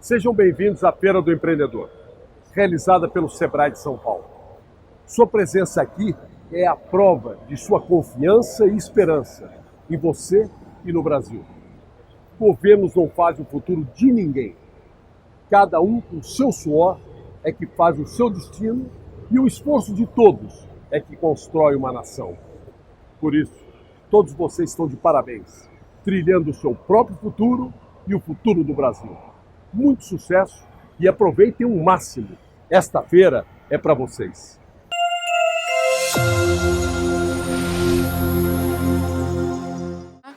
Sejam bem-vindos à Feira do Empreendedor, realizada pelo Sebrae de São Paulo. Sua presença aqui é a prova de sua confiança e esperança em você e no Brasil. Governos não fazem o futuro de ninguém. Cada um com o seu suor é que faz o seu destino e o esforço de todos é que constrói uma nação. Por isso, todos vocês estão de parabéns, trilhando o seu próprio futuro e o futuro do Brasil. Muito sucesso e aproveitem o máximo. Esta feira é para vocês.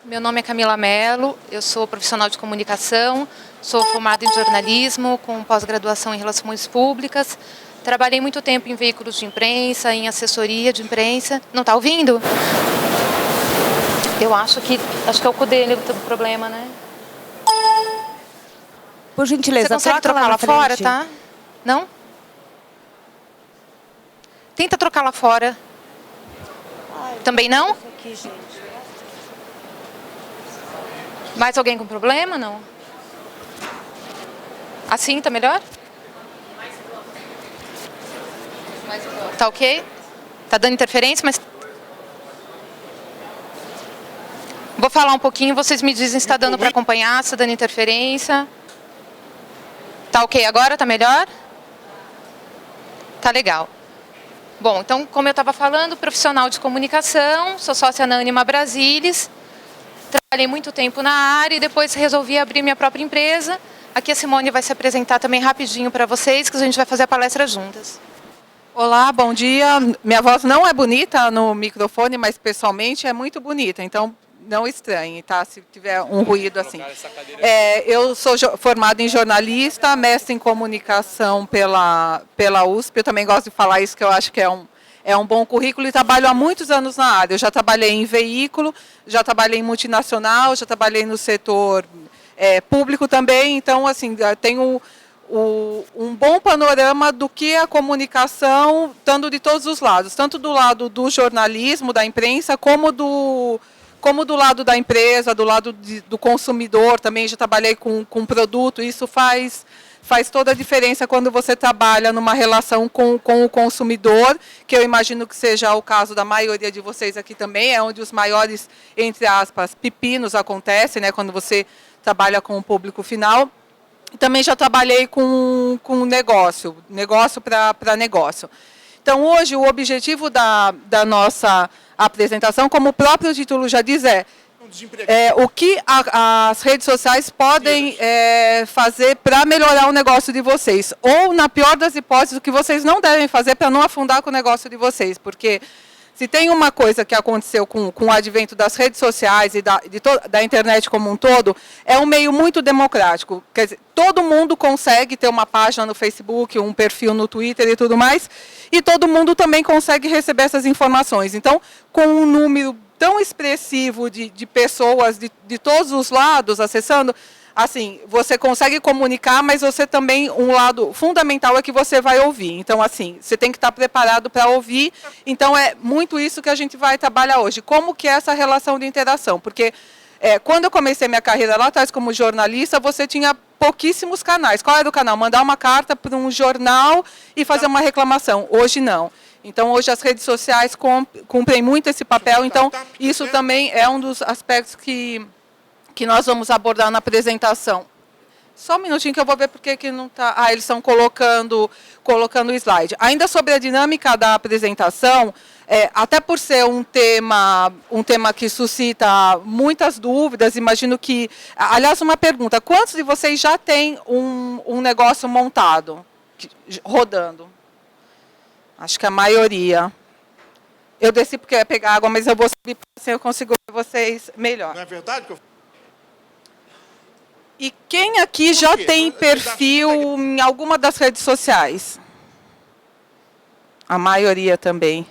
Meu nome é Camila Mello, eu sou profissional de comunicação, sou formada em jornalismo, com pós-graduação em relações públicas. Trabalhei muito tempo em veículos de imprensa, em assessoria de imprensa. Não está ouvindo? Eu acho que é o cu dele o problema, né? Por gentileza, você consegue trocar lá fora, tá? Não? Tenta trocar lá fora. Também não? Mais alguém com problema? Não? Assim tá melhor? Tá ok? Tá dando interferência, mas... Vou falar um pouquinho, vocês me dizem se está dando para acompanhar, se está dando interferência. Tá ok agora? Tá melhor? Tá legal. Bom, então, como eu estava falando, profissional de comunicação, sou sócia na Anima Brasilis, trabalhei muito tempo na área e depois resolvi abrir minha própria empresa. Aqui a Simone vai se apresentar também rapidinho para vocês, que a gente vai fazer a palestra juntas. Olá, bom dia. Minha voz não é bonita no microfone, mas pessoalmente é muito bonita, então não estranhe, tá? Se tiver um ruído assim. Eu sou formada em jornalista, mestre em comunicação pela USP. Eu também gosto de falar isso, que eu acho que é um bom currículo e trabalho há muitos anos na área. Eu já trabalhei em veículo, já trabalhei em multinacional, já trabalhei no setor público também. Então, assim, tenho um bom panorama do que é a comunicação, tanto de todos os lados, tanto do lado do jornalismo, da imprensa, como do lado da empresa, do lado do consumidor, também já trabalhei com produto. Isso faz toda a diferença quando você trabalha numa relação com o consumidor, que eu imagino que seja o caso da maioria de vocês aqui também, é onde os maiores, entre aspas, pepinos acontecem, né, quando você trabalha com o público final. Também já trabalhei com negócio para negócio. Então, hoje, o objetivo da nossa apresentação, como o próprio título já diz, o que as redes sociais podem fazer para melhorar o negócio de vocês. Ou, na pior das hipóteses, o que vocês não devem fazer para não afundar com o negócio de vocês. Porque se tem uma coisa que aconteceu com o advento das redes sociais e da internet como um todo, é um meio muito democrático. Quer dizer, todo mundo consegue ter uma página no Facebook, um perfil no Twitter e tudo mais, e todo mundo também consegue receber essas informações. Então, com um número tão expressivo de pessoas de todos os lados acessando, assim, você consegue comunicar, mas você também, um lado fundamental é que você vai ouvir. Então, assim, você tem que estar preparado para ouvir. Então, é muito isso que a gente vai trabalhar hoje. Como que é essa relação de interação? Porque quando eu comecei minha carreira lá atrás como jornalista, você tinha pouquíssimos canais. Qual era o canal? Mandar uma carta para um jornal e fazer uma reclamação. Hoje, não. Então, hoje as redes sociais cumprem muito esse papel. Então, isso também é um dos aspectos que nós vamos abordar na apresentação. Só um minutinho que eu vou ver porque que não está... Ah, eles estão colocando o slide. Ainda sobre a dinâmica da apresentação, até por ser um tema que suscita muitas dúvidas, imagino que... Aliás, uma pergunta, quantos de vocês já têm um negócio montado, rodando? Acho que a maioria. Eu desci porque eu ia pegar água, mas eu vou subir para assim eu consigo ver vocês melhor. Não é verdade que eu... E quem aqui já tem perfil em alguma das redes sociais? A maioria também.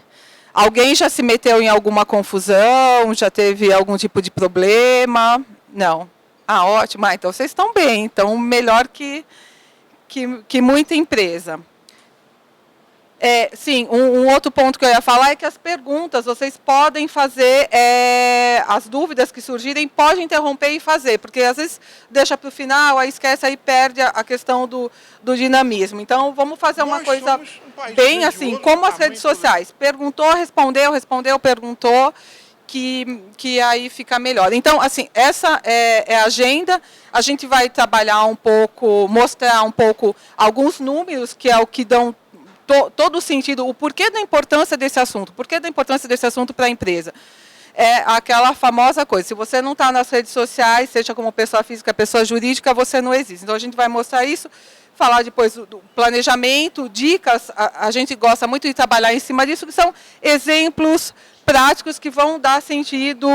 Alguém já se meteu em alguma confusão? Já teve algum tipo de problema? Não. Ah, ótimo. Ah, então vocês estão bem. Então, melhor que muita empresa. Sim, um outro ponto que eu ia falar é que as perguntas, vocês podem fazer, as dúvidas que surgirem, podem interromper e fazer, porque às vezes deixa para o final, aí esquece, aí perde a questão do dinamismo. Então, vamos fazer uma coisa bem assim, como as redes sociais. Perguntou, respondeu, respondeu, perguntou, que aí fica melhor. Então, assim, essa é a agenda. A gente vai trabalhar um pouco, mostrar um pouco alguns números, que é o que dão todo o sentido, o porquê da importância desse assunto, para a empresa. É aquela famosa coisa, se você não está nas redes sociais, seja como pessoa física, pessoa jurídica, você não existe. Então, a gente vai mostrar isso, falar depois do planejamento, dicas, a gente gosta muito de trabalhar em cima disso, que são exemplos práticos que vão dar sentido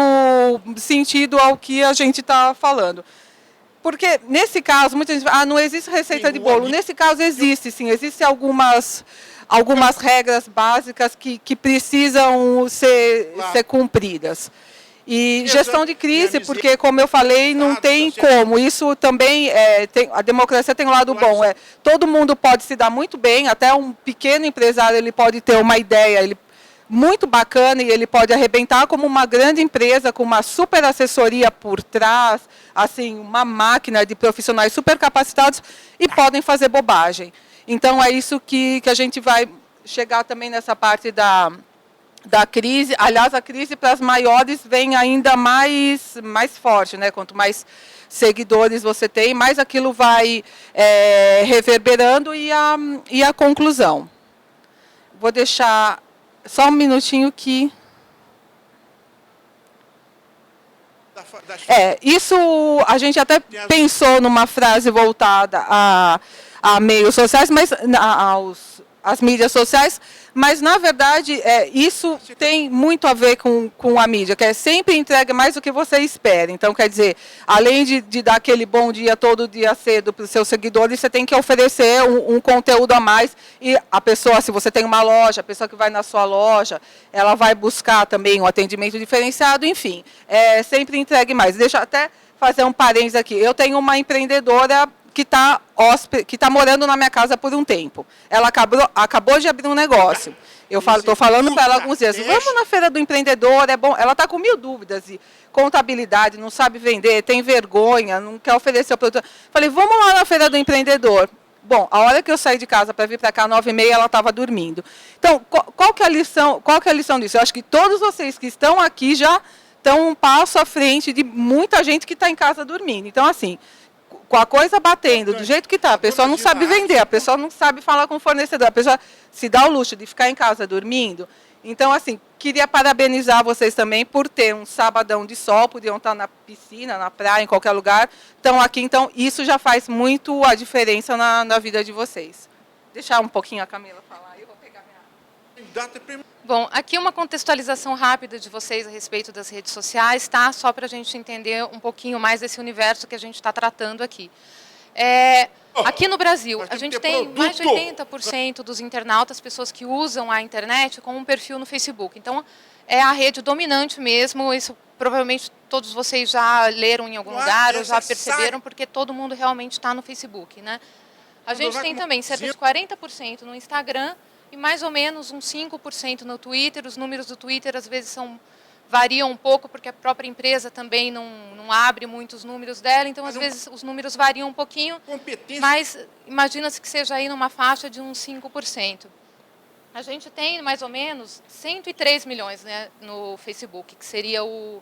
ao que a gente está falando. Porque, nesse caso, muita gente fala, não existe receita de bolo. Nesse caso, existe, sim. Existem algumas regras básicas que precisam ser cumpridas. E gestão de crise, porque, como eu falei, não tem como. Isso também, a democracia tem um lado bom. Todo mundo pode se dar muito bem, até um pequeno empresário ele pode ter uma ideia, muito bacana, e ele pode arrebentar como uma grande empresa, com uma super assessoria por trás, assim, uma máquina de profissionais super capacitados, e podem fazer bobagem. Então, é isso que a gente vai chegar também nessa parte da crise. Aliás, a crise para as maiores vem ainda mais forte, né? Quanto mais seguidores você tem, mais aquilo vai reverberando, e a conclusão. Vou deixar só um minutinho que... Isso a gente até pensou numa frase voltada a meios sociais, mas às mídias sociais, mas, na verdade, isso tem muito a ver com a mídia, que sempre entrega mais do que você espera. Então, quer dizer, além de dar aquele bom dia todo dia cedo para os seus seguidores, você tem que oferecer um conteúdo a mais, e a pessoa, se você tem uma loja, a pessoa que vai na sua loja, ela vai buscar também um atendimento diferenciado, enfim, sempre entregue mais. Deixa eu até fazer um parênteses aqui. Eu tenho uma empreendedora que está morando na minha casa por um tempo. Ela acabou de abrir um negócio. Eu estou falando para ela alguns dias, vamos na feira do empreendedor, é bom. Ela está com 1000 dúvidas de contabilidade, não sabe vender, tem vergonha, não quer oferecer o produto. Falei, vamos lá na feira do empreendedor. Bom, a hora que eu saí de casa para vir para cá, 9h30, ela estava dormindo. Então, qual que é a lição disso? Eu acho que todos vocês que estão aqui já estão um passo à frente de muita gente que está em casa dormindo. Então, assim, com a coisa batendo do jeito que está, a pessoa não sabe vender, a pessoa não sabe falar com o fornecedor, a pessoa se dá o luxo de ficar em casa dormindo. Então, assim, queria parabenizar vocês também por ter um sabadão de sol, podiam estar na piscina, na praia, em qualquer lugar. Estão aqui, então isso já faz muito a diferença na vida de vocês. Deixar um pouquinho a Camila falar, eu vou pegar minha... Bom, aqui uma contextualização rápida de vocês a respeito das redes sociais, tá? Só para a gente entender um pouquinho mais desse universo que a gente está tratando aqui. Aqui no Brasil, a gente tem mais de 80% dos internautas, pessoas que usam a internet, com um perfil no Facebook. Então, é a rede dominante mesmo, isso provavelmente todos vocês já leram em algum lugar ou já perceberam, porque todo mundo realmente está no Facebook, né? A gente tem também cerca de 40% no Instagram, e mais ou menos uns 5% no Twitter. Os números do Twitter às vezes variam um pouco, porque a própria empresa também não abre muitos números dela, então às vezes os números variam um pouquinho, mas imagina-se que seja aí numa faixa de uns 5%. A gente tem mais ou menos 103 milhões, né, no Facebook, que seria o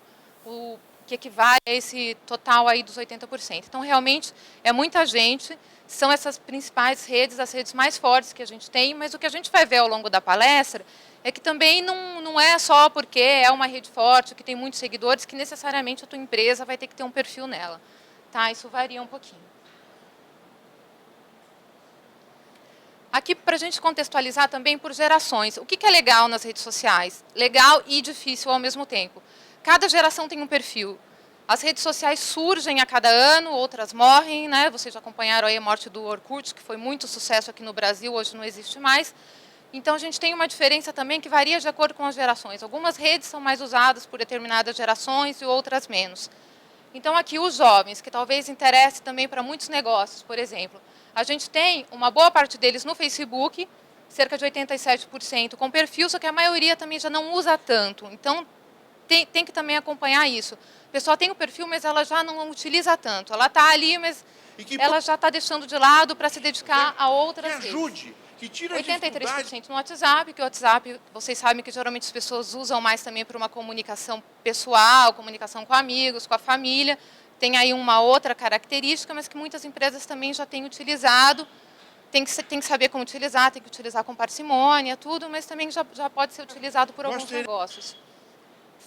que equivale a esse total aí dos 80%. Então, realmente, é muita gente, são essas principais redes, as redes mais fortes que a gente tem, mas o que a gente vai ver ao longo da palestra é que também não é só porque é uma rede forte, que tem muitos seguidores, que necessariamente a tua empresa vai ter que ter um perfil nela. Tá? Isso varia um pouquinho. Aqui, para a gente contextualizar também por gerações. O que é legal nas redes sociais? Legal e difícil ao mesmo tempo. Cada geração tem um perfil. As redes sociais surgem a cada ano, outras morrem, né? Vocês já acompanharam aí a morte do Orkut, que foi muito sucesso aqui no Brasil, hoje não existe mais. Então, a gente tem uma diferença também que varia de acordo com as gerações. Algumas redes são mais usadas por determinadas gerações e outras menos. Então, aqui os jovens, que talvez interesse também para muitos negócios, por exemplo. A gente tem uma boa parte deles no Facebook, cerca de 87% com perfil, só que a maioria também já não usa tanto. Então, tem que também acompanhar isso. A pessoa tem o perfil, mas ela já não utiliza tanto. Ela está ali, mas ela já está deixando de lado para se dedicar a outras redes. Que ajude, que tire a 83% no WhatsApp, que o WhatsApp, vocês sabem que geralmente as pessoas usam mais também para uma comunicação pessoal, comunicação com amigos, com a família. Tem aí uma outra característica, mas que muitas empresas também já têm utilizado. Tem que saber como utilizar, tem que utilizar com parcimônia, tudo, mas também já pode ser utilizado por alguns negócios.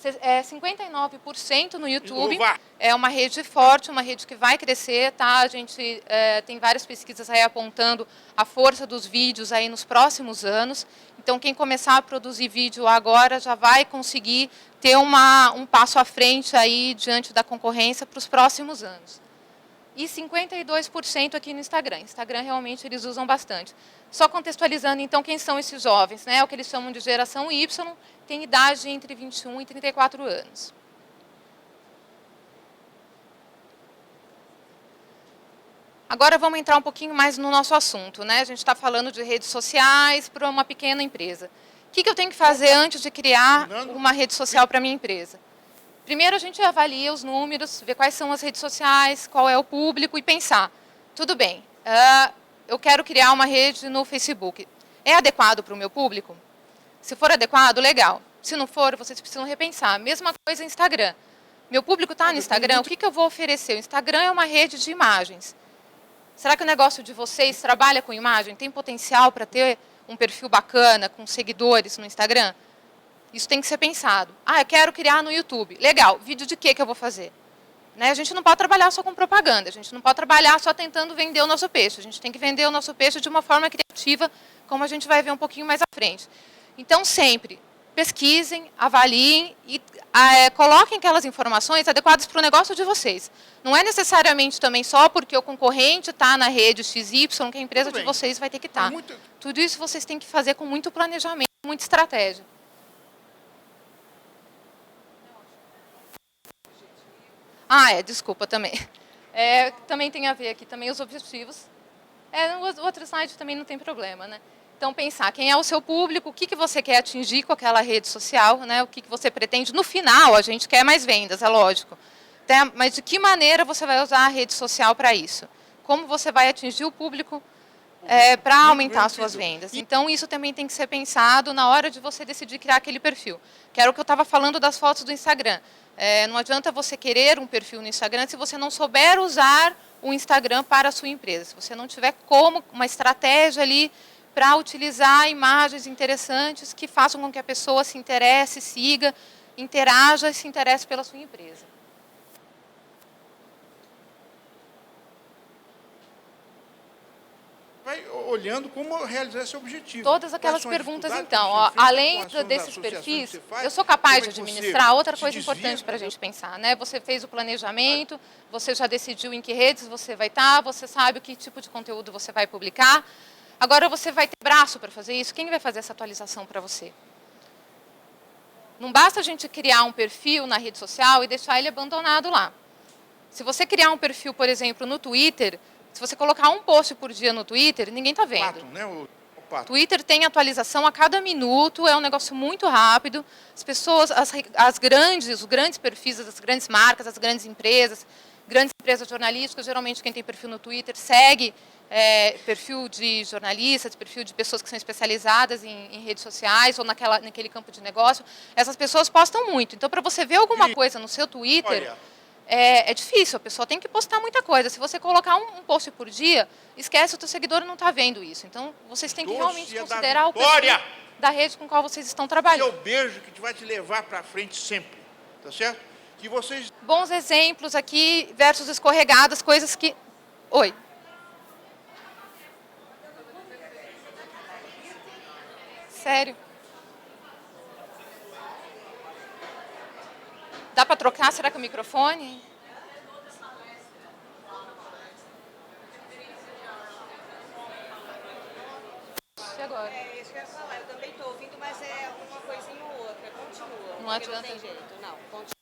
59% no YouTube, é uma rede forte, uma rede que vai crescer, tá? A gente tem várias pesquisas aí apontando a força dos vídeos aí nos próximos anos. Então, quem começar a produzir vídeo agora já vai conseguir ter um passo à frente aí diante da concorrência para os próximos anos. E 52% aqui no Instagram. Instagram realmente eles usam bastante. Só contextualizando, então, quem são esses jovens, né? O que eles chamam de geração Y, tem idade entre 21 e 34 anos. Agora vamos entrar um pouquinho mais no nosso assunto, né? A gente está falando de redes sociais para uma pequena empresa. O que eu tenho que fazer antes de criar uma rede social para a minha empresa? Primeiro a gente avalia os números, vê quais são as redes sociais, qual é o público e pensar, tudo bem, eu quero criar uma rede no Facebook. É adequado para o meu público? Se for adequado, legal. Se não for, vocês precisam repensar. Mesma coisa no Instagram. Meu público está no Instagram, o que eu vou oferecer? O Instagram é uma rede de imagens. Será que o negócio de vocês trabalha com imagem? Tem potencial para ter um perfil bacana, com seguidores no Instagram? Isso tem que ser pensado. Eu quero criar no YouTube. Legal, vídeo de quê que eu vou fazer? Né? A gente não pode trabalhar só com propaganda, a gente não pode trabalhar só tentando vender o nosso peixe. A gente tem que vender o nosso peixe de uma forma criativa, como a gente vai ver um pouquinho mais à frente. Então, sempre pesquisem, avaliem e coloquem aquelas informações adequadas para o negócio de vocês. Não é necessariamente também só porque o concorrente está na rede XY que a empresa de vocês vai ter que estar. Tudo isso vocês têm que fazer com muito planejamento, muita estratégia. Desculpa também. Também tem a ver aqui também os objetivos. No outro slide também não tem problema, né? Então, pensar quem é o seu público, o que você quer atingir com aquela rede social, né? O que você pretende. No final, a gente quer mais vendas, é lógico. Mas de que maneira você vai usar a rede social para isso? Como você vai atingir o público para aumentar as suas vendas? Então, isso também tem que ser pensado na hora de você decidir criar aquele perfil. Que era o que eu estava falando das fotos do Instagram. Não adianta você querer um perfil no Instagram se você não souber usar o Instagram para a sua empresa. Se você não tiver uma estratégia ali para utilizar imagens interessantes que façam com que a pessoa se interesse, siga, interaja e se interesse pela sua empresa. Vai olhando como realizar esse objetivo. Todas aquelas perguntas, então, além desses perfis, eu sou capaz de administrar? Outra coisa importante para a gente pensar, né? Você fez o planejamento, você já decidiu em que redes você vai estar, você sabe o que tipo de conteúdo você vai publicar. Agora você vai ter braço para fazer isso? Quem vai fazer essa atualização para você? Não basta a gente criar um perfil na rede social e deixar ele abandonado lá. Se você criar um perfil, por exemplo, no Twitter, se você colocar um post por dia no Twitter, ninguém está vendo. Twitter tem atualização a cada minuto, é um negócio muito rápido. As pessoas, os grandes perfis das grandes marcas, das grandes empresas jornalísticas, geralmente quem tem perfil no Twitter segue perfil de jornalistas, perfil de pessoas que são especializadas em redes sociais ou naquele campo de negócio. Essas pessoas postam muito. Então, para você ver alguma coisa no seu Twitter, é difícil, a pessoa tem que postar muita coisa. Se você colocar um post por dia, esquece, o teu seguidor não está vendo isso. Então, vocês têm que realmente considerar o perfil da rede com a qual vocês estão trabalhando. Esse é o beijo que vai te levar para frente sempre, tá certo? Que vocês... Bons exemplos aqui versus escorregadas, coisas que... Oi. Sério? Dá para trocar? Será que o microfone? E agora? Isso que eu ia falar. Eu também estou ouvindo, mas é uma coisinha ou outra. Continua. Não adianta. Não tem jeito. Não, continua.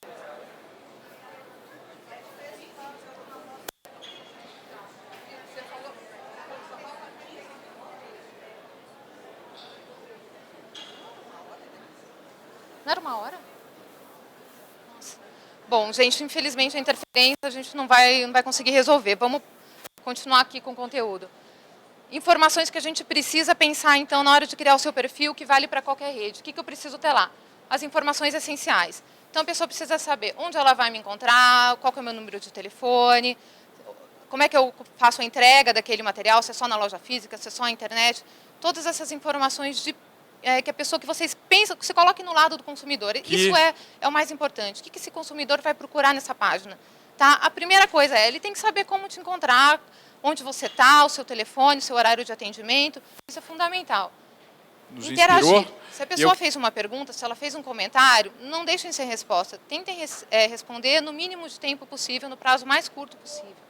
Bom, gente, infelizmente a interferência a gente não vai conseguir resolver. Vamos continuar aqui com o conteúdo. Informações que a gente precisa pensar, então, na hora de criar o seu perfil, que vale para qualquer rede. O que eu preciso ter lá? As informações essenciais. Então, a pessoa precisa saber onde ela vai me encontrar, qual que é o meu número de telefone, como é que eu faço a entrega daquele material, se é só na loja física, se é só na internet. Todas essas informações que a pessoa que vocês pensam, que você coloque no lado do consumidor. Isso é o mais importante. O que esse consumidor vai procurar nessa página? Tá? A primeira coisa ele tem que saber como te encontrar, onde você está, o seu telefone, o seu horário de atendimento. Isso é fundamental. Nos Interagir. inspirou. Se a pessoa fez uma pergunta, se ela fez um comentário, não deixem sem resposta. Tentem responder no mínimo de tempo possível, no prazo mais curto possível.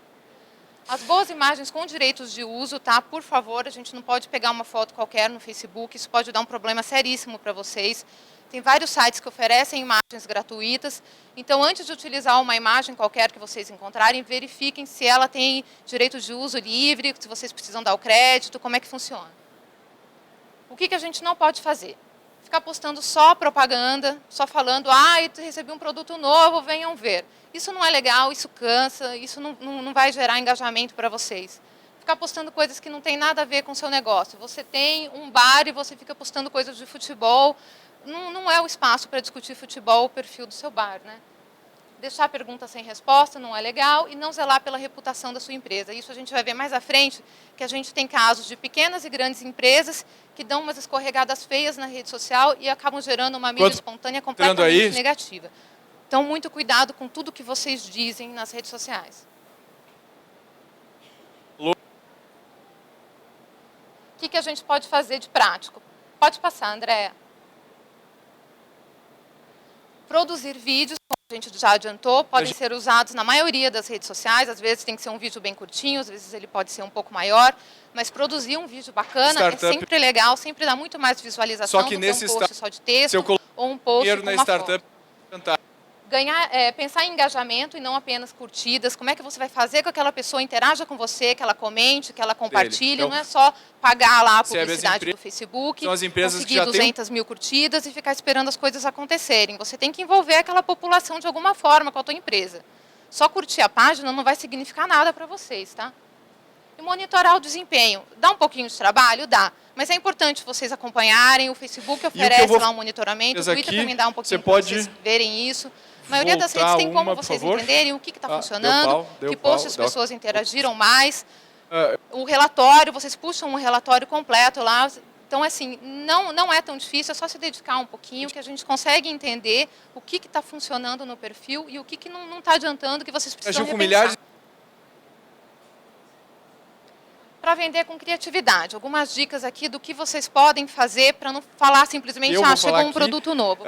As boas imagens com direitos de uso, tá? Por favor, a gente não pode pegar uma foto qualquer no Facebook, isso pode dar um problema seríssimo para vocês. Tem vários sites que oferecem imagens gratuitas, então antes de utilizar uma imagem qualquer que vocês encontrarem, verifiquem se ela tem direitos de uso livre, se vocês precisam dar o crédito, como é que funciona. O que a gente não pode fazer? Ficar postando só propaganda, só falando, eu recebi um produto novo, venham ver. Isso não é legal, isso cansa, isso não vai gerar engajamento para vocês. Ficar postando coisas que não tem nada a ver com o seu negócio. Você tem um bar e você fica postando coisas de futebol, não é o espaço para discutir futebol, o perfil do seu bar, né? Deixar pergunta sem resposta não é legal e não zelar pela reputação da sua empresa. Isso a gente vai ver mais à frente, que a gente tem casos de pequenas e grandes empresas que dão umas escorregadas feias na rede social e acabam gerando uma mídia espontânea completamente negativa. Então, muito cuidado com tudo que vocês dizem nas redes sociais. O que a gente pode fazer de prático? Pode passar, Andréa. Produzir vídeos, como a gente já adiantou, podem ser usados na maioria das redes sociais. Às vezes tem que ser um vídeo bem curtinho, às vezes ele pode ser um pouco maior. Mas produzir um vídeo bacana é sempre legal, sempre dá muito mais visualização do que um post só de texto ou um post com uma foto. Pensar em engajamento e não apenas curtidas. Como é que você vai fazer com que aquela pessoa interaja com você, que ela comente, que ela compartilhe. Então, não é só pagar lá a publicidade do Facebook, conseguir 200 mil curtidas e ficar esperando as coisas acontecerem. Você tem que envolver aquela população de alguma forma com a tua empresa. Só curtir a página não vai significar nada para vocês, tá? E monitorar o desempenho. Dá um pouquinho de trabalho? Dá. Mas é importante vocês acompanharem. O Facebook oferece lá um monitoramento. O Twitter também dá um pouquinho para vocês verem isso. A maioria das redes tem como vocês entenderem o que está funcionando, que posts as pessoas interagiram mais. O relatório, vocês puxam um relatório completo lá. Então, assim, não é tão difícil, é só se dedicar um pouquinho que a gente consegue entender o que está funcionando no perfil e o que não está adiantando, que vocês precisam repensar. Para vender com criatividade. Algumas dicas aqui do que vocês podem fazer para não falar simplesmente, chegou um produto novo.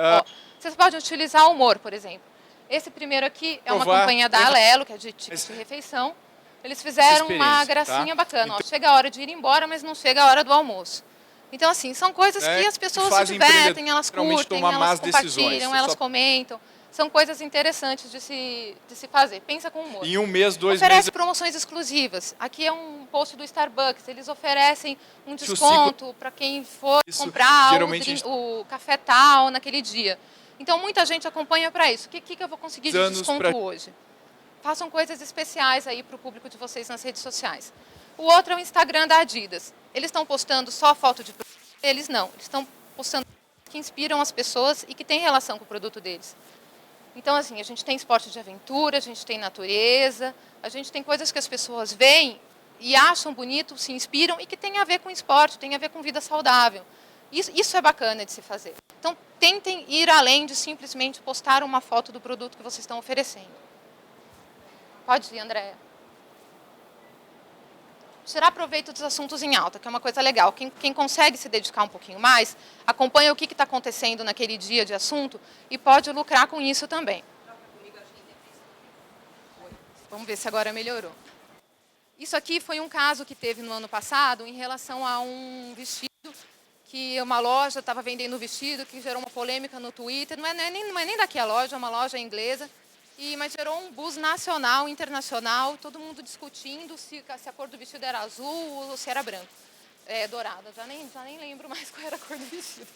Vocês podem utilizar o humor, por exemplo. Esse primeiro aqui é uma campanha da Alelo, que é de ticket de refeição. Eles fizeram uma gracinha bacana. Então, chega a hora de ir embora, mas não chega a hora do almoço. Então, assim, são coisas que as pessoas se divertem, elas curtem, elas compartilham, elas comentam. São coisas interessantes de se fazer. Pensa com humor. Em um mês, 2 meses... Oferece promoções exclusivas. Aqui é um post do Starbucks. Eles oferecem um desconto para quem for comprar o café tal naquele dia. Então, muita gente acompanha para isso. O que eu vou conseguir de desconto hoje? Façam coisas especiais aí para o público de vocês nas redes sociais. O outro é o Instagram da Adidas. Eles estão postando só foto de produto? Eles não. Eles estão postando que inspiram as pessoas e que têm relação com o produto deles. Então, assim, a gente tem esporte de aventura, a gente tem natureza, a gente tem coisas que as pessoas veem e acham bonito, se inspiram e que tem a ver com esporte, tem a ver com vida saudável. Isso é bacana de se fazer. Então, tentem ir além de simplesmente postar uma foto do produto que vocês estão oferecendo. Pode ir, Andréa. Tirar proveito dos assuntos em alta, que é uma coisa legal. Quem consegue se dedicar um pouquinho mais, acompanha o que está acontecendo naquele dia de assunto e pode lucrar com isso também. Vamos ver se agora melhorou. Isso aqui foi um caso que teve no ano passado em relação a um vestido, que uma loja estava vendendo o vestido, que gerou uma polêmica no Twitter. Não é nem daqui a loja, é uma loja inglesa. Mas gerou um buzz nacional, internacional, todo mundo discutindo se a cor do vestido era azul ou se era branco. Dourado, já nem lembro mais qual era a cor do vestido.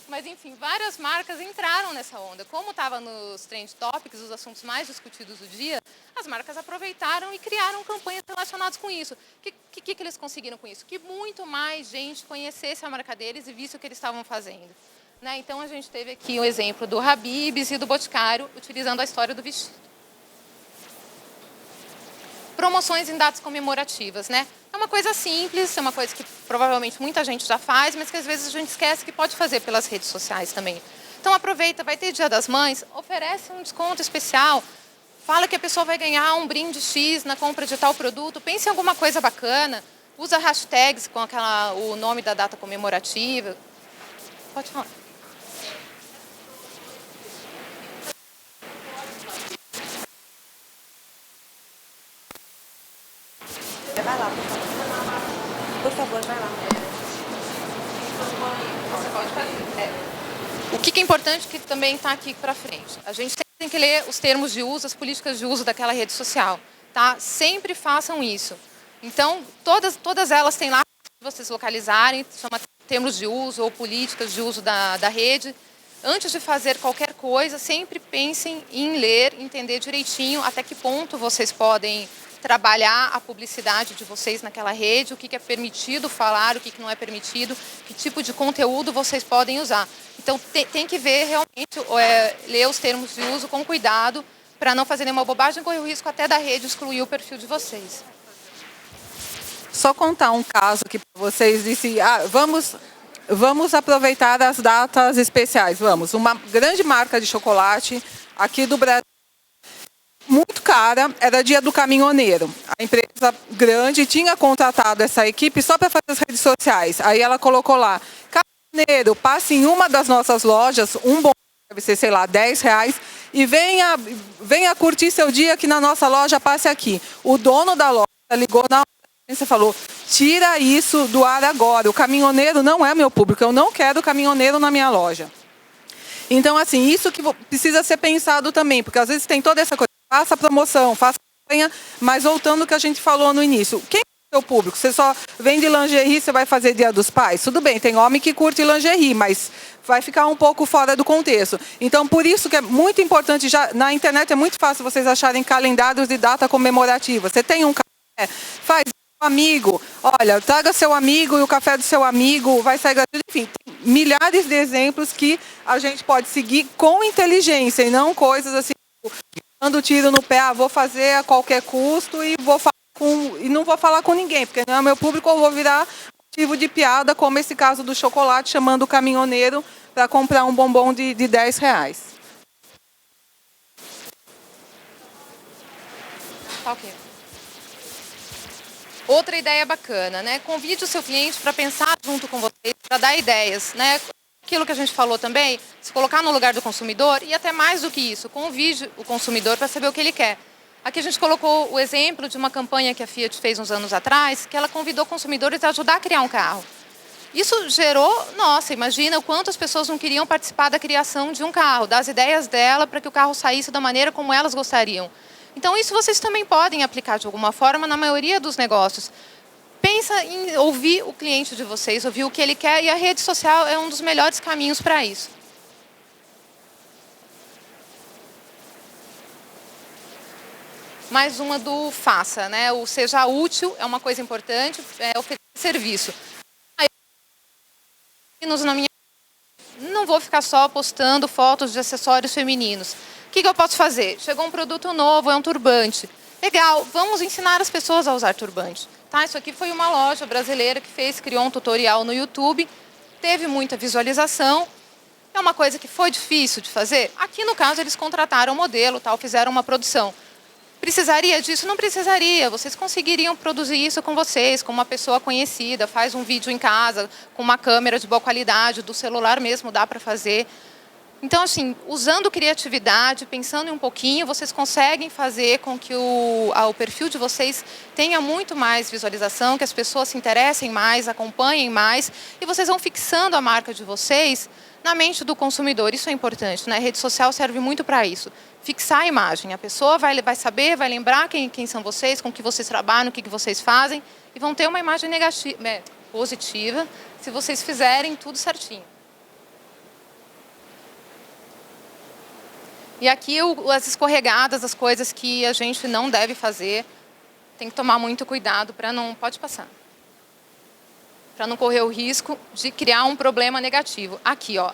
Mas, enfim, várias marcas entraram nessa onda. Como estava nos Trend Topics, os assuntos mais discutidos do dia, as marcas aproveitaram e criaram campanhas relacionadas com isso. O que eles conseguiram com isso? Que muito mais gente conhecesse a marca deles e visse o que eles estavam fazendo. Né? Então, a gente teve aqui o exemplo do Habib's e do Boticário, utilizando a história do vestido. Promoções em datas comemorativas, né? É uma coisa simples, é uma coisa que provavelmente muita gente já faz, mas que às vezes a gente esquece que pode fazer pelas redes sociais também. Então aproveita, vai ter Dia das Mães, oferece um desconto especial, fala que a pessoa vai ganhar um brinde X na compra de tal produto, pense em alguma coisa bacana, usa hashtags com o nome da data comemorativa. Pode falar. Vai lá, por favor, vai lá. Você pode fazer. O que é importante que também está aqui para frente? A gente sempre tem que ler os termos de uso, as políticas de uso daquela rede social. Tá? Sempre façam isso. Então, todas elas têm lá para vocês localizarem, chama termos de uso ou políticas de uso da rede. Antes de fazer qualquer coisa, sempre pensem em ler, entender direitinho até que ponto vocês podem trabalhar a publicidade de vocês naquela rede, o que é permitido falar, o que não é permitido, que tipo de conteúdo vocês podem usar. Então, tem que ver realmente, ler os termos de uso com cuidado, para não fazer nenhuma bobagem, correr o risco até da rede excluir o perfil de vocês. Só contar um caso aqui para vocês, disse, vamos aproveitar as datas especiais, vamos. Uma grande marca de chocolate aqui do Brasil, muito cara, era Dia do Caminhoneiro. A empresa grande tinha contratado essa equipe só para fazer as redes sociais. Aí ela colocou lá, caminhoneiro, passe em uma das nossas lojas, um bom, deve ser, sei lá, R$10, e venha curtir seu dia aqui na nossa loja, passe aqui. O dono da loja ligou na agência e falou, tira isso do ar agora, o caminhoneiro não é meu público, eu não quero caminhoneiro na minha loja. Então, assim, isso que precisa ser pensado também, porque às vezes tem toda essa coisa, faça promoção, faça campanha, mas voltando ao que a gente falou no início, quem é o seu público? Você só vende lingerie, você vai fazer Dia dos Pais? Tudo bem, tem homem que curte lingerie, mas vai ficar um pouco fora do contexto. Então, por isso que é muito importante, já na internet é muito fácil vocês acharem calendários de data comemorativa. Você tem um café, faz um amigo, olha, traga seu amigo e o café do seu amigo vai sair gratuito. Enfim, tem milhares de exemplos que a gente pode seguir com inteligência e não coisas assim, dando tiro no pé, vou fazer a qualquer custo e não vou falar com ninguém, porque não é meu público, eu vou virar motivo de piada, como esse caso do chocolate, chamando o caminhoneiro para comprar um bombom de R$10. Tá ok. Outra ideia bacana, né? Convide o seu cliente para pensar junto com vocês, para dar ideias, né? Aquilo que a gente falou também, se colocar no lugar do consumidor e até mais do que isso, convide o consumidor para saber o que ele quer. Aqui a gente colocou o exemplo de uma campanha que a Fiat fez uns anos atrás, que ela convidou consumidores a ajudar a criar um carro. Isso gerou, nossa, imagina o quanto as pessoas não queriam participar da criação de um carro, das ideias dela para que o carro saísse da maneira como elas gostariam. Então, isso vocês também podem aplicar de alguma forma na maioria dos negócios. Pensa em ouvir o cliente de vocês, ouvir o que ele quer, e a rede social é um dos melhores caminhos para isso. Mais uma do faça, né? O seja útil é uma coisa importante, oferecer serviço. Não vou ficar só postando fotos de acessórios femininos. O que eu posso fazer? Chegou um produto novo, é um turbante. Legal, vamos ensinar as pessoas a usar turbante. Tá? Isso aqui foi uma loja brasileira que criou um tutorial no YouTube, teve muita visualização. É uma coisa que foi difícil de fazer? Aqui, no caso, eles contrataram um modelo, fizeram uma produção. Precisaria disso? Não precisaria. Vocês conseguiriam produzir isso com vocês, com uma pessoa conhecida, faz um vídeo em casa, com uma câmera de boa qualidade, do celular mesmo dá para fazer. Então, assim, usando criatividade, pensando um pouquinho, vocês conseguem fazer com que o perfil de vocês tenha muito mais visualização, que as pessoas se interessem mais, acompanhem mais, e vocês vão fixando a marca de vocês na mente do consumidor. Isso é importante, né? A rede social serve muito para isso. Fixar a imagem. A pessoa vai saber, vai lembrar quem são vocês, com que vocês trabalham, o que vocês fazem, e vão ter uma imagem positiva se vocês fizerem tudo certinho. E aqui as escorregadas, as coisas que a gente não deve fazer, tem que tomar muito cuidado para não... Pode passar. Para não correr o risco de criar um problema negativo. Aqui, ó.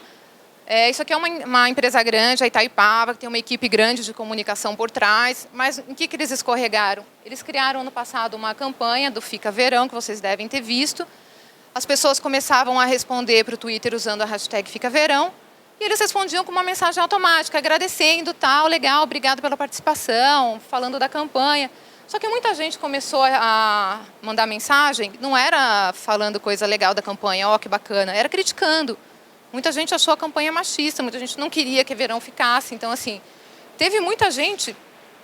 Isso aqui é uma empresa grande, a Itaipava, que tem uma equipe grande de comunicação por trás. Mas em que eles escorregaram? Eles criaram ano passado uma campanha do Fica Verão, que vocês devem ter visto. As pessoas começavam a responder para o Twitter usando a hashtag Fica Verão. E eles respondiam com uma mensagem automática, agradecendo, tal, legal, obrigado pela participação, falando da campanha. Só que muita gente começou a mandar mensagem, não era falando coisa legal da campanha, ó, que bacana, era criticando. Muita gente achou a campanha machista, muita gente não queria que Verão ficasse. Então, assim, teve muita gente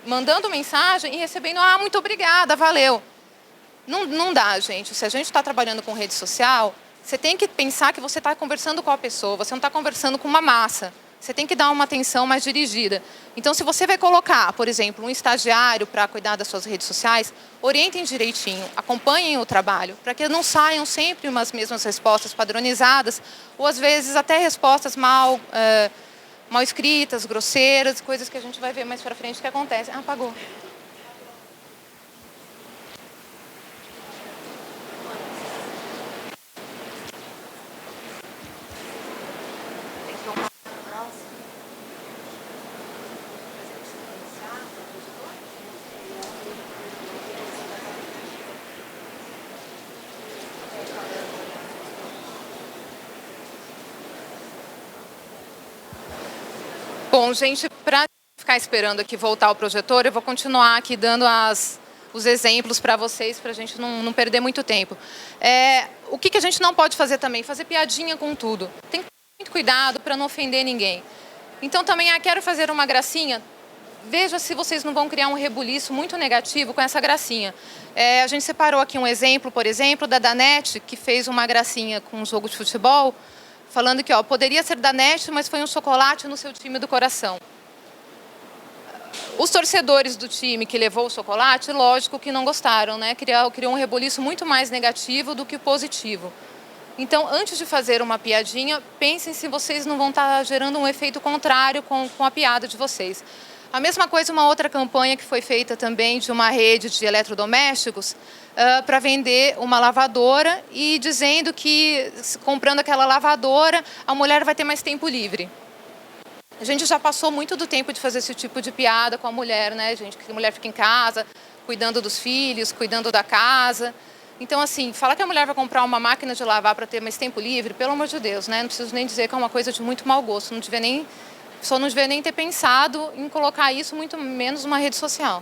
mandando mensagem e recebendo, ah, muito obrigada, valeu. Não dá, gente. Se a gente está trabalhando com rede social, você tem que pensar que você está conversando com a pessoa, você não está conversando com uma massa. Você tem que dar uma atenção mais dirigida. Então, se você vai colocar, por exemplo, um estagiário para cuidar das suas redes sociais, orientem direitinho, acompanhem o trabalho, para que não saiam sempre umas mesmas respostas padronizadas, ou às vezes até respostas mal escritas, grosseiras, coisas que a gente vai ver mais para frente que acontecem. Ah, apagou. Bom, gente, para ficar esperando aqui voltar o projetor, eu vou continuar aqui dando os exemplos para vocês, para a gente não perder muito tempo. O que a gente não pode fazer também? Fazer piadinha com tudo. Tem que ter muito cuidado para não ofender ninguém. Então, também, quero fazer uma gracinha. Veja se vocês não vão criar um rebuliço muito negativo com essa gracinha. A gente separou aqui um exemplo, por exemplo, da Danete, que fez uma gracinha com um jogo de futebol, falando que, ó, poderia ser Danete, mas foi um chocolate no seu time do coração. Os torcedores do time que levou o chocolate, lógico que não gostaram, né? Criou um rebuliço muito mais negativo do que positivo. Então, antes de fazer uma piadinha, pensem se vocês não vão estar gerando um efeito contrário com a piada de vocês. A mesma coisa, uma outra campanha que foi feita também de uma rede de eletrodomésticos para vender uma lavadora e dizendo que, comprando aquela lavadora, a mulher vai ter mais tempo livre. A gente já passou muito do tempo de fazer esse tipo de piada com a mulher, né, gente? Que a mulher fica em casa, cuidando dos filhos, cuidando da casa. Então, assim, falar que a mulher vai comprar uma máquina de lavar para ter mais tempo livre, pelo amor de Deus, né? Não preciso nem dizer que é uma coisa de muito mau gosto. Não devia nem ter pensado em colocar isso, muito menos numa rede social.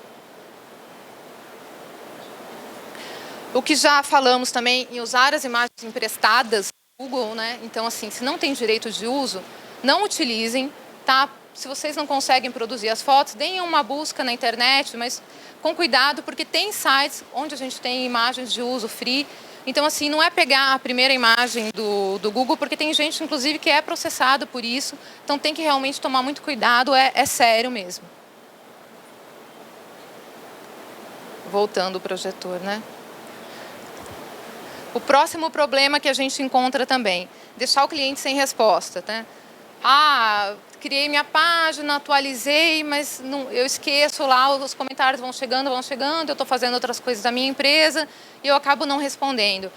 O que já falamos também em usar as imagens emprestadas do Google, né? Então, assim, se não tem direito de uso, não utilizem, tá? Se vocês não conseguem produzir as fotos, deem uma busca na internet, mas com cuidado, porque tem sites onde a gente tem imagens de uso free. Então, assim, não é pegar a primeira imagem do Google, porque tem gente, inclusive, que é processado por isso. Então, tem que realmente tomar muito cuidado, é sério mesmo. Voltando o projetor, né? O próximo problema que a gente encontra também, deixar o cliente sem resposta, né? Criei minha página, atualizei, mas eu esqueço lá, os comentários vão chegando, eu estou fazendo outras coisas da minha empresa e eu acabo não respondendo.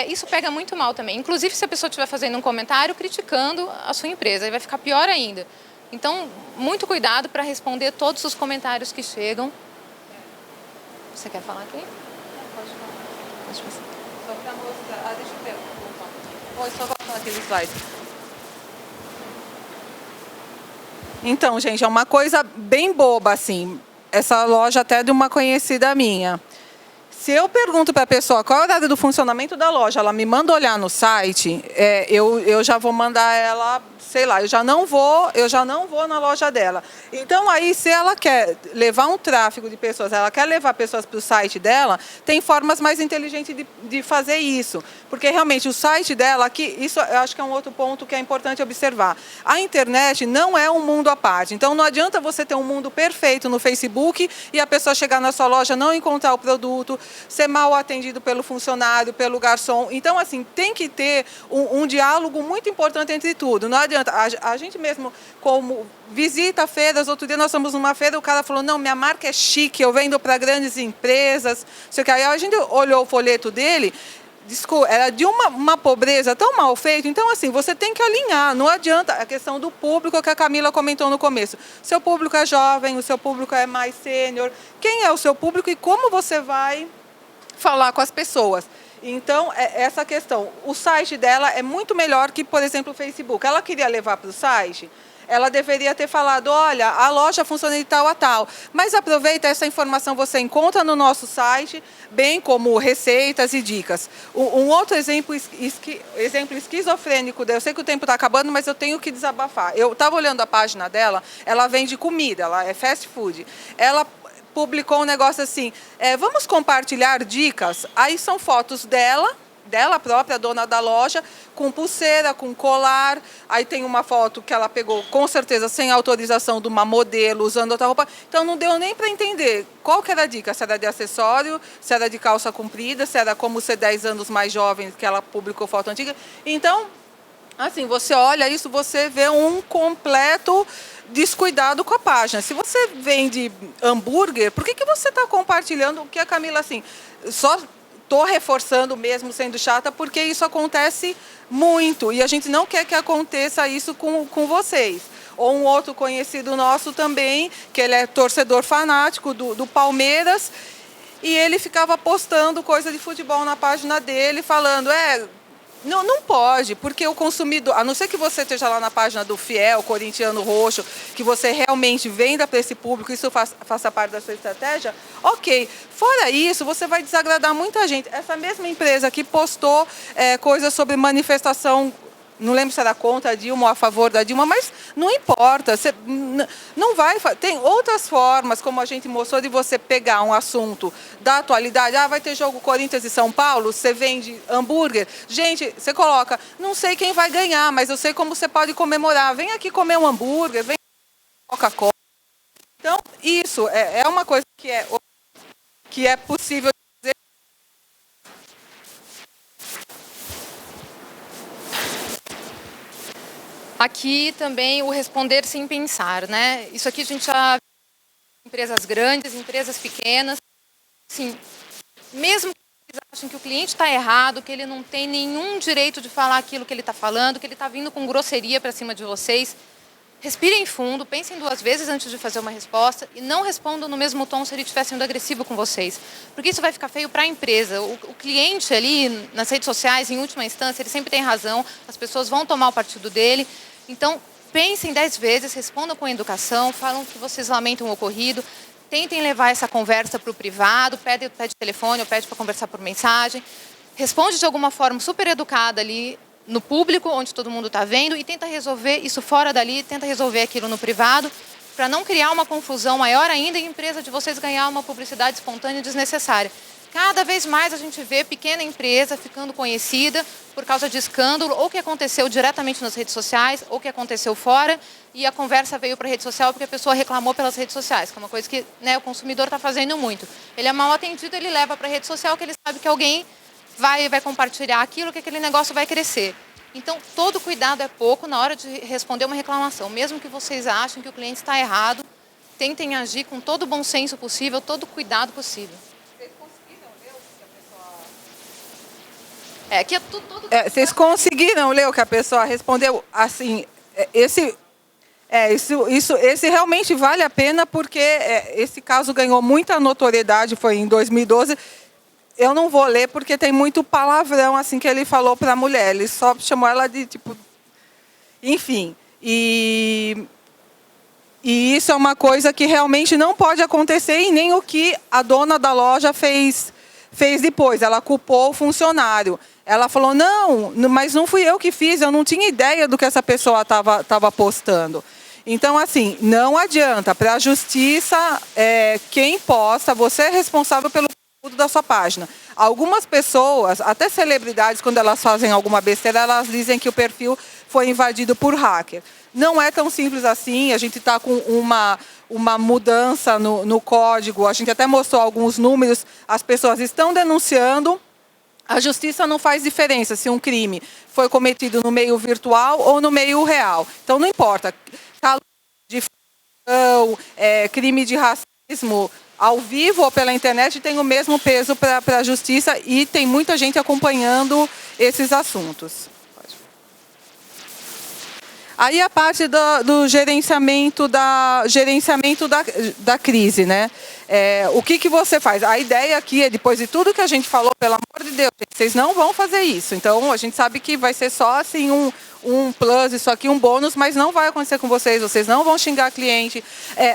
Isso pega muito mal também. Inclusive, se a pessoa estiver fazendo um comentário criticando a sua empresa, aí vai ficar pior ainda. Então, muito cuidado para responder todos os comentários que chegam. Você quer falar aqui? Pode falar. Pode passar. Só para mostrar. Deixa eu ver. Vou só voltar naquele slide. Então, gente, é uma coisa bem boba, assim. Essa loja até de uma conhecida minha. Se eu pergunto para a pessoa qual é o horário do funcionamento da loja, ela me manda olhar no site, eu já vou mandar ela, sei lá, eu já não vou na loja dela. Então, aí, se ela quer levar um tráfego de pessoas, ela quer levar pessoas para o site dela, tem formas mais inteligentes de fazer isso. Porque, realmente, o site dela, aqui, isso eu acho que é um outro ponto que é importante observar. A internet não é um mundo à parte. Então, não adianta você ter um mundo perfeito no Facebook e a pessoa chegar na sua loja, não encontrar o produto, ser mal atendido pelo funcionário, pelo garçom. Então, assim, tem que ter um diálogo muito importante entre tudo. Não adianta, a gente mesmo, como visita feiras, outro dia nós estamos numa feira, o cara falou, não, minha marca é chique, eu vendo para grandes empresas, sei o que. Aí a gente olhou o folheto dele, era de uma pobreza tão mal feito. Então, assim, você tem que alinhar. Não adianta a questão do público que a Camila comentou no começo. Seu público é jovem, o seu público é mais sênior. Quem é o seu público e como você vai falar com as pessoas? Então, essa questão. O site dela é muito melhor que, por exemplo, o Facebook. Ela queria levar para o site, ela deveria ter falado, olha, a loja funciona de tal a tal. Mas aproveita, essa informação você encontra no nosso site, bem como receitas e dicas. Um outro exemplo esquizofrênico, eu sei que o tempo está acabando, mas eu tenho que desabafar. Eu estava olhando a página dela, ela vende comida, ela é fast food. Ela publicou um negócio assim, vamos compartilhar dicas, aí são fotos dela própria, dona da loja, com pulseira, com colar. Aí tem uma foto que ela pegou, com certeza, sem autorização de uma modelo, usando outra roupa. Então, não deu nem para entender qual que era a dica. Se era de acessório, se era de calça comprida, se era como ser 10 anos mais jovem, que ela publicou foto antiga. Então, assim, você olha isso, você vê um completo descuidado com a página. Se você vende hambúrguer, por que você está compartilhando o que a Camila, assim, só... Estou reforçando mesmo, sendo chata, porque isso acontece muito. E a gente não quer que aconteça isso com vocês. Ou um outro conhecido nosso também, que ele é torcedor fanático do Palmeiras, e ele ficava postando coisa de futebol na página dele, falando, não pode, porque o consumidor, a não ser que você esteja lá na página do Fiel, corintiano roxo, que você realmente venda para esse público, isso faça parte da sua estratégia, ok. Fora isso, você vai desagradar muita gente. Essa mesma empresa que postou coisas sobre manifestação, não lembro se era contra a Dilma ou a favor da Dilma, mas não importa. Você não vai. Tem outras formas, como a gente mostrou, de você pegar um assunto da atualidade. Vai ter jogo Corinthians e São Paulo, você vende hambúrguer. Gente, você coloca, não sei quem vai ganhar, mas eu sei como você pode comemorar. Vem aqui comer um hambúrguer, vem Coca-Cola. Então, isso é uma coisa que é possível dizer. Aqui também o responder sem pensar, né? Isso aqui a gente já viu em empresas grandes, empresas pequenas. Sim, mesmo que eles achem que o cliente está errado, que ele não tem nenhum direito de falar aquilo que ele está falando, que ele está vindo com grosseria para cima de vocês, respirem fundo, pensem 2 vezes antes de fazer uma resposta e não respondam no mesmo tom se ele estiver sendo agressivo com vocês. Porque isso vai ficar feio para a empresa. O cliente ali, nas redes sociais, em última instância, ele sempre tem razão, as pessoas vão tomar o partido dele. Então, pensem 10 vezes, respondam com educação, falam que vocês lamentam o ocorrido, tentem levar essa conversa para o privado, pede telefone ou pede para conversar por mensagem, responde de alguma forma super educada ali no público, onde todo mundo está vendo, e tenta resolver isso fora dali, tenta resolver aquilo no privado, para não criar uma confusão maior ainda e a empresa de vocês ganhar uma publicidade espontânea e desnecessária. Cada vez mais a gente vê pequena empresa ficando conhecida por causa de escândalo, ou que aconteceu diretamente nas redes sociais, ou que aconteceu fora, e a conversa veio para a rede social porque a pessoa reclamou pelas redes sociais, que é uma coisa que, né, o consumidor está fazendo muito. Ele é mal atendido, ele leva para a rede social que ele sabe que alguém vai compartilhar aquilo, que aquele negócio vai crescer. Então, todo cuidado é pouco na hora de responder uma reclamação. Mesmo que vocês achem que o cliente está errado, tentem agir com todo o bom senso possível, todo o cuidado possível. Que é tudo... Vocês conseguiram ler o que a pessoa respondeu? Assim, esse realmente vale a pena, porque esse caso ganhou muita notoriedade, foi em 2012. Eu não vou ler porque tem muito palavrão assim que ele falou para a mulher. Ele só chamou ela de tipo... Enfim. E isso é uma coisa que realmente não pode acontecer, e nem o que a dona da loja fez depois. Ela culpou o funcionário. Ela falou, não, mas não fui eu que fiz, eu não tinha ideia do que essa pessoa estava postando. Então, assim, não adianta. Para a justiça, quem posta, você é responsável pelo conteúdo da sua página. Algumas pessoas, até celebridades, quando elas fazem alguma besteira, elas dizem que o perfil foi invadido por hacker. Não é tão simples assim, a gente está com uma mudança no código, a gente até mostrou alguns números, as pessoas estão denunciando, a justiça não faz diferença se um crime foi cometido no meio virtual ou no meio real. Então, não importa, calúnia, difamação, crime de racismo, ao vivo ou pela internet, tem o mesmo peso para a justiça e tem muita gente acompanhando esses assuntos. Aí a parte do gerenciamento da crise, né? O que você faz? A ideia aqui é, depois de tudo que a gente falou, pelo amor de Deus, vocês não vão fazer isso. Então, a gente sabe que vai ser só assim um plus, isso aqui, um bônus, mas não vai acontecer com vocês não vão xingar cliente.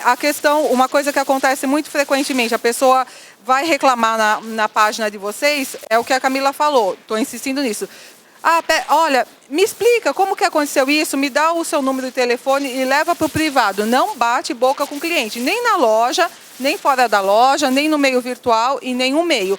A questão, uma coisa que acontece muito frequentemente, a pessoa vai reclamar na página de vocês, é o que a Camila falou, estou insistindo nisso. Olha, me explica como que aconteceu isso, me dá o seu número de telefone e leva para o privado. Não bate boca com o cliente, nem na loja, nem fora da loja, nem no meio virtual e nenhum meio.